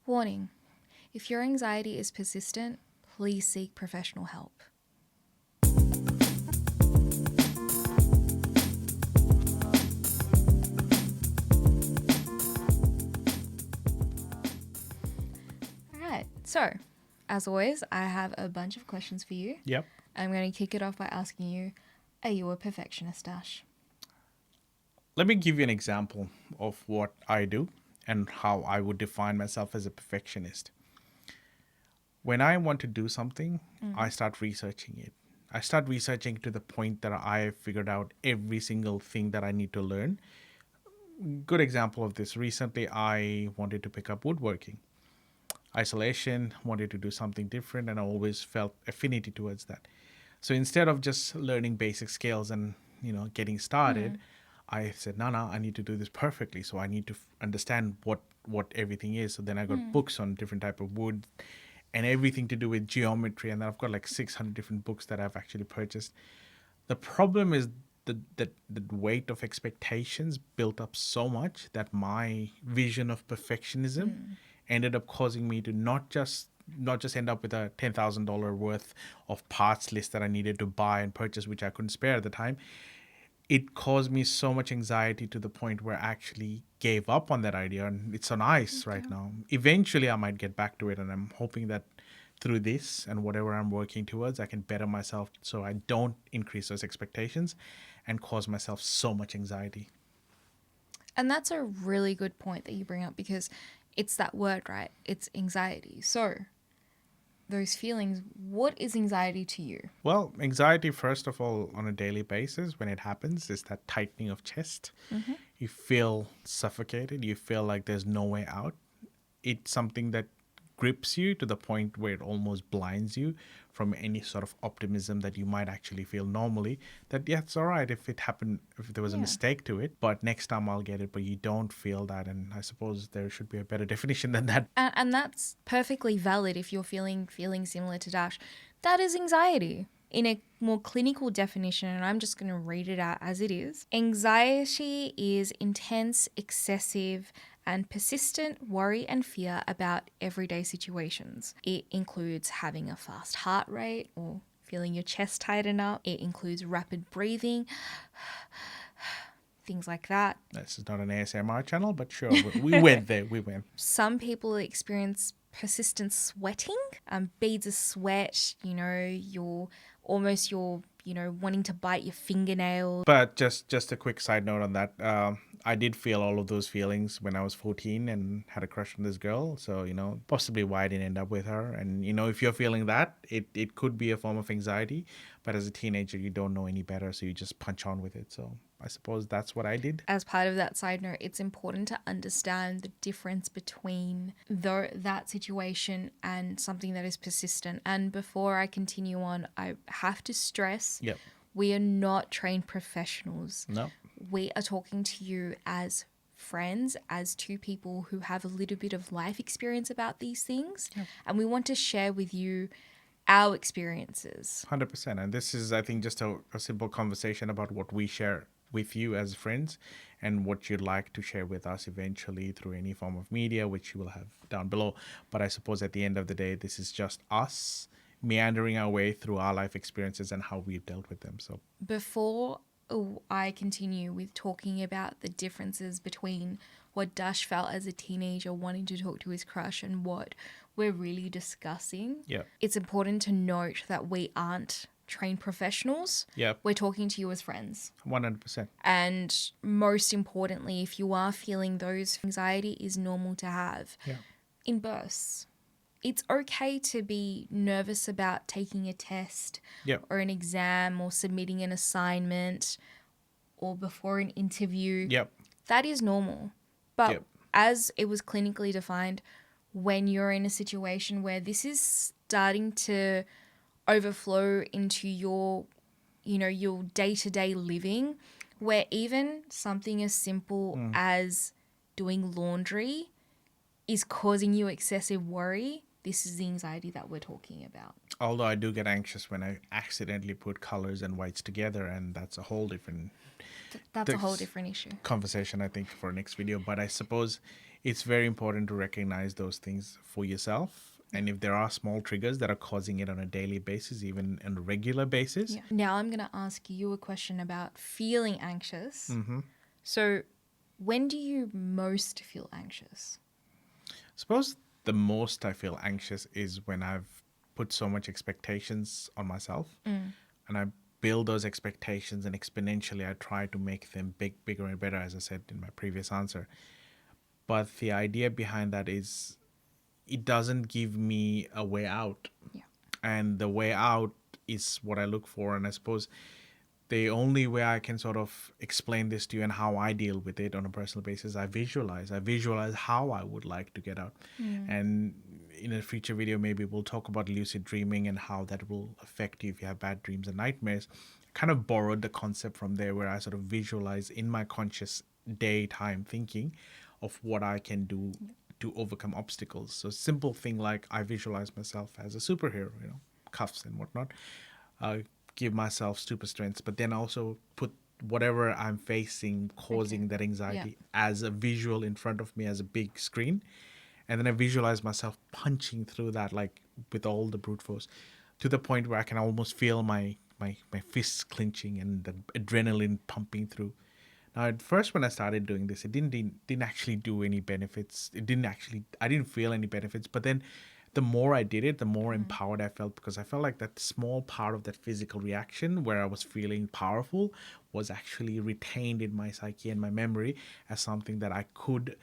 Warning: if your anxiety is persistent, please seek professional help. Alright, so as always, I have a bunch of questions for you. Yep. I'm going to kick it off by asking you, are you a perfectionist, Dash? Let me give you an example of what I do and how I would define myself as a perfectionist. When I want to do something, I start researching it. I start researching to the point that I figured out every single thing that I need to learn. Good example of this. Recently, I wanted to pick up woodworking. Isolation, wanted to do something different, and I always felt affinity towards that. So instead of just learning basic skills and getting started, I said, no, I need to do this perfectly. So I need to understand what everything is. So then I got books on different type of wood and everything to do with geometry. And then I've got like 600 different books that I've actually purchased. The problem is the weight of expectations built up so much that my vision of perfectionism ended up causing me to not just end up with a $10,000 worth of parts list that I needed to buy and purchase, which I couldn't spare at the time. It caused me so much anxiety to the point where I actually gave up on that idea, and it's on ice right now. Eventually, I might get back to it, and I'm hoping that through this and whatever I'm working towards, I can better myself so I don't increase those expectations and cause myself so much anxiety. And that's a really good point that you bring up, because it's that word, right? It's anxiety. So those feelings, what is anxiety to you? Well, anxiety, first of all, on a daily basis, when it happens, is that tightening of chest. You feel suffocated. You feel like there's no way out. It's something that grips you to the point where it almost blinds you from any sort of optimism that you might actually feel normally. That, yeah, it's all right if it happened, if there was a Yeah. mistake to it, but next time I'll get it. But you don't feel that. And I suppose there should be a better definition than that. And that's perfectly valid if you're feeling similar to Dash. That is anxiety. In a more clinical definition, and I'm just going to read it out as it is, anxiety is intense, excessive, and persistent worry and fear about everyday situations. It includes having a fast heart rate or feeling your chest tighten up. It includes rapid breathing, things like that. This is not an ASMR channel, but sure, we went there. We went. Some people experience persistent sweating, beads of sweat, you're wanting to bite your fingernails. But just a quick side note on that. I did feel all of those feelings when I was 14 and had a crush on this girl. So, possibly why I didn't end up with her. And, if you're feeling that, it could be a form of anxiety. But as a teenager, you don't know any better. So you just punch on with it. So I suppose that's what I did. As part of that side note, it's important to understand the difference between that situation and something that is persistent. And before I continue on, I have to stress, Yep. we are not trained professionals. No. We are talking to you as friends, as two people who have a little bit of life experience about these things. Yep. And we want to share with you our experiences. 100%. And this is, I think, just a simple conversation about what we share with you as friends and what you'd like to share with us eventually through any form of media, which you will have down below. But I suppose at the end of the day, this is just us meandering our way through our life experiences and how we've dealt with them. So Before I continue with talking about the differences between what Dash felt as a teenager wanting to talk to his crush and what we're really discussing, yeah. it's important to note that we aren't trained professionals. Yeah. We're talking to you as friends. 100%. And most importantly, if you are feeling those, anxiety is normal to have in bursts. It's okay to be nervous about taking a test or an exam or submitting an assignment or before an interview. Yep. That is normal. But as it was clinically defined, when you're in a situation where this is starting to overflow into your day-to-day living, where even something as simple as doing laundry is causing you excessive worry, this is the anxiety that we're talking about. Although I do get anxious when I accidentally put colors and whites together, and that's a whole different That's a whole different issue. conversation, I think, for our next video. But I suppose it's very important to recognize those things for yourself. And if there are small triggers that are causing it on a daily basis, even on a regular basis. Yeah. Now I'm going to ask you a question about feeling anxious. So when do you most feel anxious? Suppose the most I feel anxious is when I've put so much expectations on myself and I build those expectations, and exponentially I try to make them bigger and better, as I said in my previous answer. But the idea behind that is it doesn't give me a way out. Yeah. And the way out is what I look for. And I suppose the only way I can sort of explain this to you and how I deal with it on a personal basis, I visualize how I would like to get out. And in a future video, maybe we'll talk about lucid dreaming and how that will affect you if you have bad dreams and nightmares. I kind of borrowed the concept from there, where I sort of visualize in my conscious daytime thinking of what I can do to overcome obstacles. So simple thing like I visualize myself as a superhero, cuffs and whatnot. Give myself super strengths, but then also put whatever I'm facing causing that anxiety as a visual in front of me as a big screen. And then I visualize myself punching through that, like with all the brute force, to the point where I can almost feel my fists clenching and the adrenaline pumping through. Now, at first, when I started doing this, it didn't actually do any benefits. I didn't feel any benefits. But then the more I did it, the more empowered I felt, because I felt like that small part of that physical reaction where I was feeling powerful was actually retained in my psyche and my memory as something that I could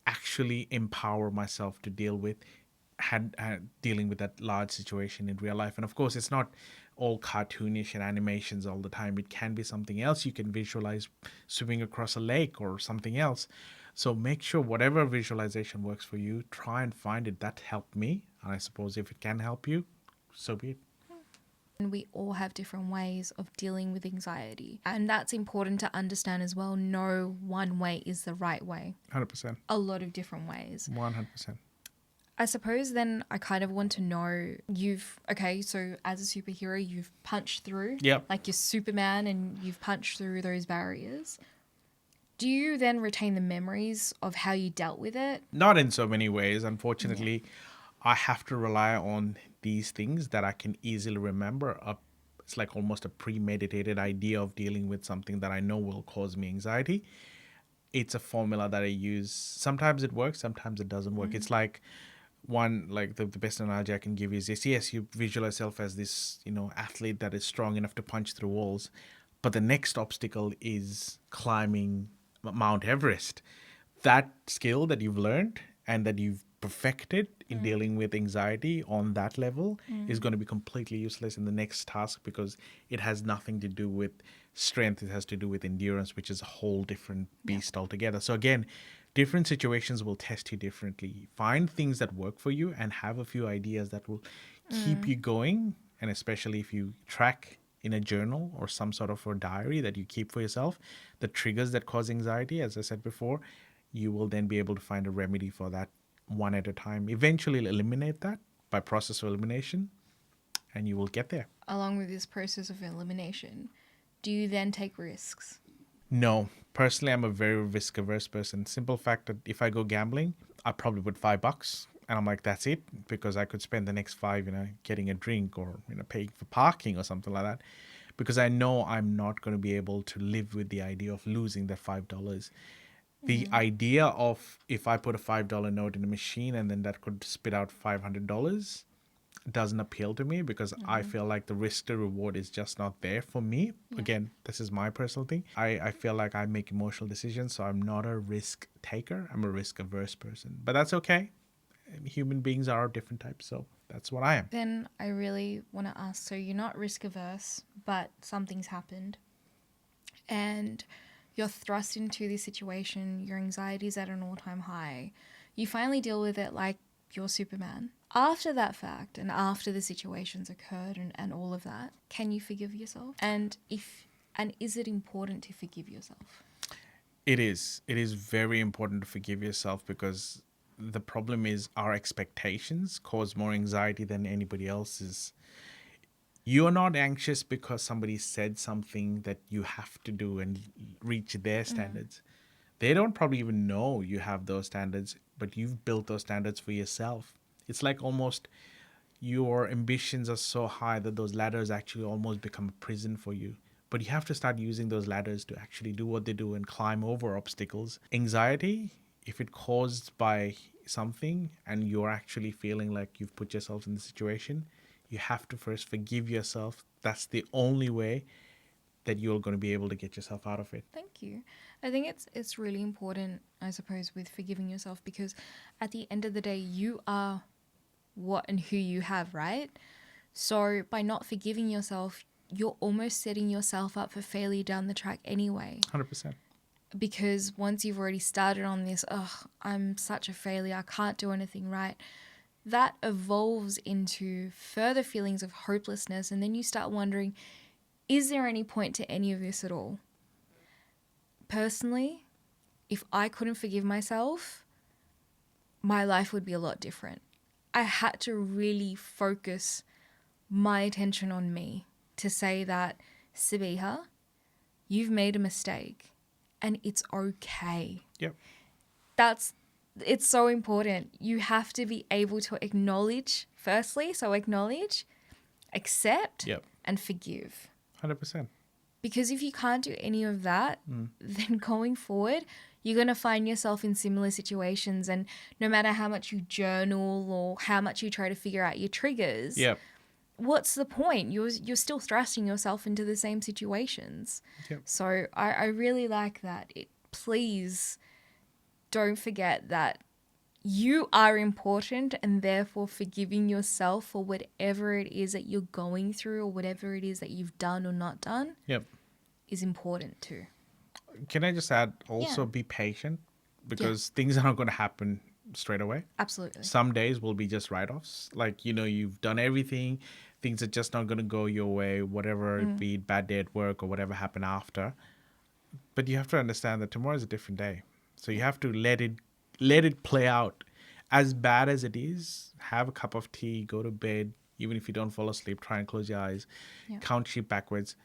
actually empower myself to deal with, dealing with that large situation in real life. And of course, it's not all cartoonish and animations all the time. It can be something else. You can visualize swimming across a lake or something else. So make sure whatever visualization works for you, try and find it. That helped me. And I suppose if it can help you, so be it. And we all have different ways of dealing with anxiety. And that's important to understand as well. No one way is the right way. 100%. A lot of different ways. 100%. I suppose then I kind of want to know, so as a superhero, you've punched through. Yep. Like you're Superman and you've punched through those barriers. Do you then retain the memories of how you dealt with it? Not in so many ways. Unfortunately, I have to rely on these things that I can easily remember. It's like almost a premeditated idea of dealing with something that I know will cause me anxiety. It's a formula that I use. Sometimes it works, sometimes it doesn't work. It's like the best analogy I can give is this. Yes, you visualize yourself as this, athlete that is strong enough to punch through walls. But the next obstacle is climbing Mount Everest. That skill that you've learned and that you've perfected in dealing with anxiety on that level is going to be completely useless in the next task, because it has nothing to do with strength. It has to do with endurance, which is a whole different beast altogether. So again, different situations will test you differently. Find things that work for you and have a few ideas that will keep you going. And especially if you track in a journal or some sort of a diary that you keep for yourself the triggers that cause anxiety, as I said before, you will then be able to find a remedy for that one at a time. Eventually eliminate that by process of elimination, and you will get there. Along with this process of elimination, do you then take risks? No. Personally, I'm a very risk-averse person. Simple fact that if I go gambling, I probably put $5, and I'm like, that's it, because I could spend the next $5, getting a drink or, paying for parking or something like that, because I know I'm not going to be able to live with the idea of losing that $5. The idea of if I put a $5 note in a machine and then that could spit out $500 doesn't appeal to me, because I feel like the risk to reward is just not there for me. Again, this is my personal thing. I feel like I make emotional decisions, so I'm not a risk taker. I'm a risk averse person, but that's okay. Human beings are different types, so that's what I am. Then I really want to ask, so you're not risk averse, but something's happened and you're thrust into this situation, your anxiety is at an all-time high. You finally deal with it like you're Superman. After that fact and after the situations occurred and all of that, can you forgive yourself? And is it important to forgive yourself? It is. It is very important to forgive yourself, because the problem is our expectations cause more anxiety than anybody else's. You're not anxious because somebody said something that you have to do and reach their standards. They don't probably even know you have those standards, but you've built those standards for yourself. It's like almost your ambitions are so high that those ladders actually almost become a prison for you. But you have to start using those ladders to actually do what they do and climb over obstacles. Anxiety, if it caused by something and you're actually feeling like you've put yourself in the situation, you have to first forgive yourself. That's the only way that you're going to be able to get yourself out of it. Thank you. I think it's really important, I suppose, with forgiving yourself, because at the end of the day, you are what and who you have, right? So by not forgiving yourself, you're almost setting yourself up for failure down the track anyway. 100%. Because once you've already started on this, I'm such a failure, I can't do anything right, that evolves into further feelings of hopelessness. And then you start wondering, is there any point to any of this at all? Personally, if I couldn't forgive myself, my life would be a lot different. I had to really focus my attention on me to say that, Sabiha, you've made a mistake and it's okay. Yep. It's so important. You have to be able to acknowledge, firstly, accept, Yep. and forgive. 100%. Because if you can't do any of that, then going forward, you're going to find yourself in similar situations. And no matter how much you journal or how much you try to figure out your triggers, Yep. what's the point? You're still thrusting yourself into the same situations. Yep. So I really like that. Please don't forget that you are important, and therefore forgiving yourself for whatever it is that you're going through or whatever it is that you've done or not done Yep. is important too. Can I just add also Yeah. be patient, because things are not going to happen straight away. Absolutely. Some days will be just write-offs. Like, you've done everything. Things are just not going to go your way, whatever it be, bad day at work or whatever happened after. But you have to understand that tomorrow is a different day. So you have to let it play out. As bad as it is, have a cup of tea, go to bed. Even if you don't fall asleep, try and close your eyes. Yeah. Count sheep backwards.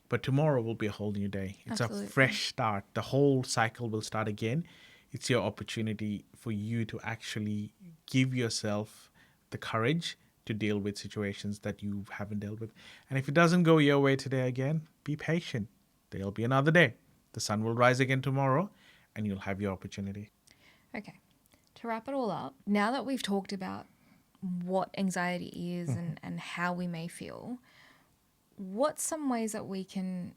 But tomorrow will be a whole new day. It's Absolutely. a fresh start. The whole cycle will start again. It's your opportunity for you to actually give yourself the courage to deal with situations that you haven't dealt with. And if it doesn't go your way today again, be patient. There'll be another day. The sun will rise again tomorrow, and you'll have your opportunity. Okay. To wrap it all up, now that we've talked about what anxiety is and how we may feel, what's some ways that we can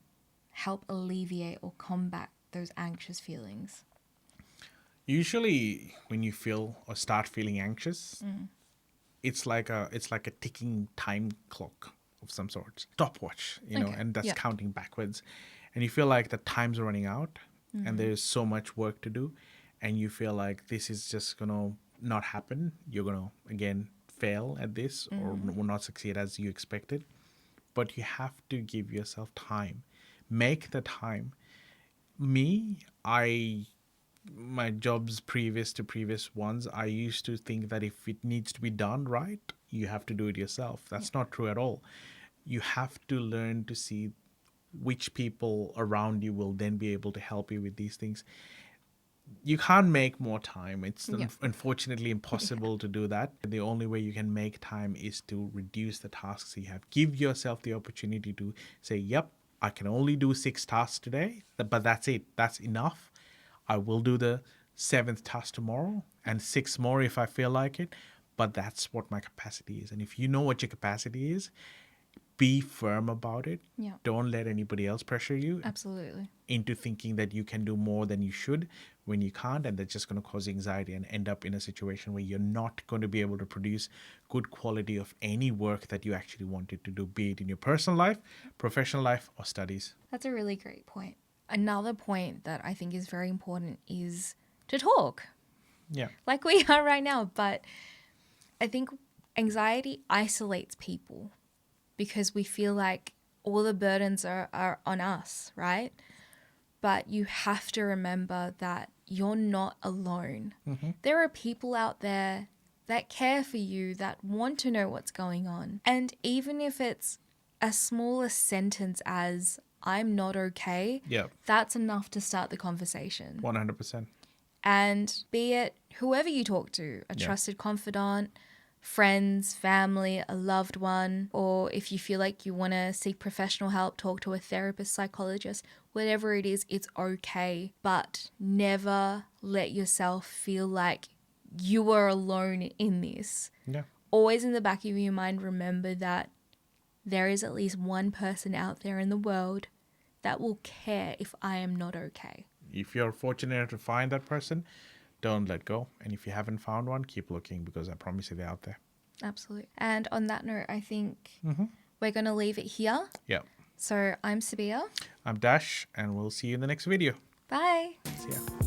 help alleviate or combat those anxious feelings? Usually, when you feel or start feeling anxious, it's like a ticking time clock of some sort, stopwatch, Okay. and that's Yeah. counting backwards, and you feel like the time's running out, and there's so much work to do, and you feel like this is just gonna not happen. You're gonna again fail at this or will not succeed as you expected. But you have to give yourself time. Make the time. My jobs previous to previous ones, I used to think that if it needs to be done right, you have to do it yourself. That's not true at all. You have to learn to see which people around you will then be able to help you with these things. You can't make more time. It's Yeah. unfortunately impossible to do that. The only way you can make time is to reduce the tasks you have. Give yourself the opportunity to say, yep, I can only do 6 tasks today, but that's it. That's enough. I will do the 7th task tomorrow and 6 more if I feel like it. But that's what my capacity is. And if you know what your capacity is, be firm about it. Yeah. Don't let anybody else pressure you Absolutely. into thinking that you can do more than you should when you can't, and that's just going to cause anxiety and end up in a situation where you're not going to be able to produce good quality of any work that you actually wanted to do, be it in your personal life, professional life, or studies. That's a really great point. Another point that I think is very important is to talk, Yeah. like we are right now. But I think anxiety isolates people because we feel like all the burdens are on us, right? But you have to remember that you're not alone. There are people out there that care for you, that want to know what's going on. And even if it's as small a sentence as, I'm not okay, Yeah. that's enough to start the conversation. 100%. And be it whoever you talk to, a trusted confidant, friends, family, a loved one, or if you feel like you want to seek professional help, talk to a therapist, psychologist, whatever it is, it's okay. But never let yourself feel like you are alone in this. Yeah. Always in the back of your mind, remember that there is at least one person out there in the world that will care if I am not okay. If you're fortunate enough to find that person, don't let go. And if you haven't found one, keep looking, because I promise you they're out there. Absolutely. And on that note, I think we're going to leave it here. Yeah. So I'm Sabia. I'm Dash, and we'll see you in the next video. Bye. See ya.